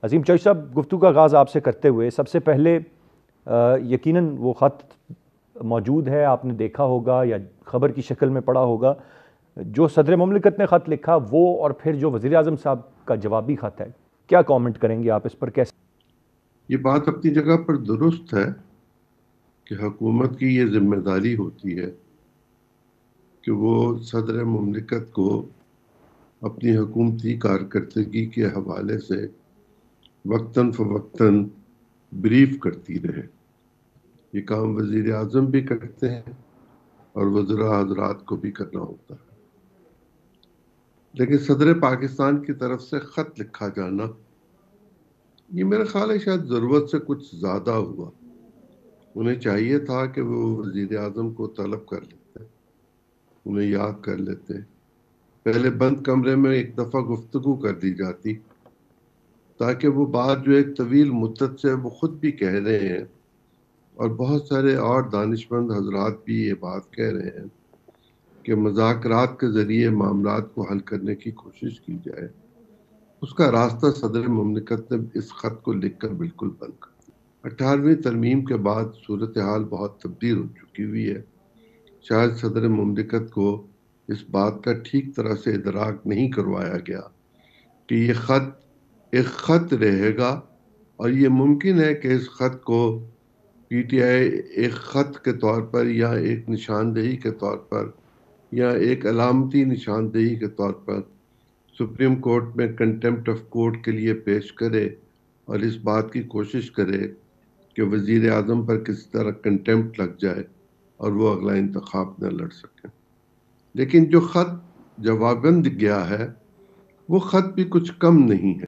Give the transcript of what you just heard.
عظیم چوہدری صاحب، گفتگو کا آغاز آپ سے کرتے ہوئے سب سے پہلے یقیناً وہ خط موجود ہے، آپ نے دیکھا ہوگا یا خبر کی شکل میں پڑھا ہوگا، جو صدر مملکت نے خط لکھا وہ، اور پھر جو وزیر اعظم صاحب کا جوابی خط ہے، کیا کامنٹ کریں گے آپ اس پر؟ کیسے؟ یہ بات اپنی جگہ پر درست ہے کہ حکومت کی یہ ذمہ داری ہوتی ہے کہ وہ صدر مملکت کو اپنی حکومتی کارکردگی کے حوالے سے وقتاً فوقتاً بریف کرتی رہے۔ یہ کام وزیر اعظم بھی کرتے ہیں اور وزراء حضرات کو بھی کرنا ہوتا ہے، لیکن صدر پاکستان کی طرف سے خط لکھا جانا، یہ میرا خیال ہے شاید ضرورت سے کچھ زیادہ ہوا۔ انہیں چاہیے تھا کہ وہ وزیر اعظم کو طلب کر لیتے، انہیں یاد کر لیتے، پہلے بند کمرے میں ایک دفعہ گفتگو کر دی جاتی، تاکہ وہ بات جو ایک طویل مدت سے وہ خود بھی کہہ رہے ہیں اور بہت سارے اور دانشمند حضرات بھی یہ بات کہہ رہے ہیں کہ مذاکرات کے ذریعے معاملات کو حل کرنے کی کوشش کی جائے، اس کا راستہ صدر مملکت نے اس خط کو لکھ کر بالکل بند کر دیا۔ 18ویں ترمیم کے بعد صورتحال بہت تبدیل ہو چکی ہوئی ہے۔ شاید صدر مملکت کو اس بات کا ٹھیک طرح سے ادراک نہیں کروایا گیا کہ یہ خط ایک خط رہے گا، اور یہ ممکن ہے کہ اس خط کو پی ٹی آئی ایک خط کے طور پر یا ایک نشاندہی کے طور پر یا ایک علامتی نشاندہی کے طور پر سپریم کورٹ میں کنٹیمپٹ آف کورٹ کے لیے پیش کرے اور اس بات کی کوشش کرے کہ وزیر اعظم پر کسی طرح کنٹیمپٹ لگ جائے اور وہ اگلا انتخاب نہ لڑ سکے۔ لیکن جو خط جوابند گیا ہے وہ خط بھی کچھ کم نہیں ہے۔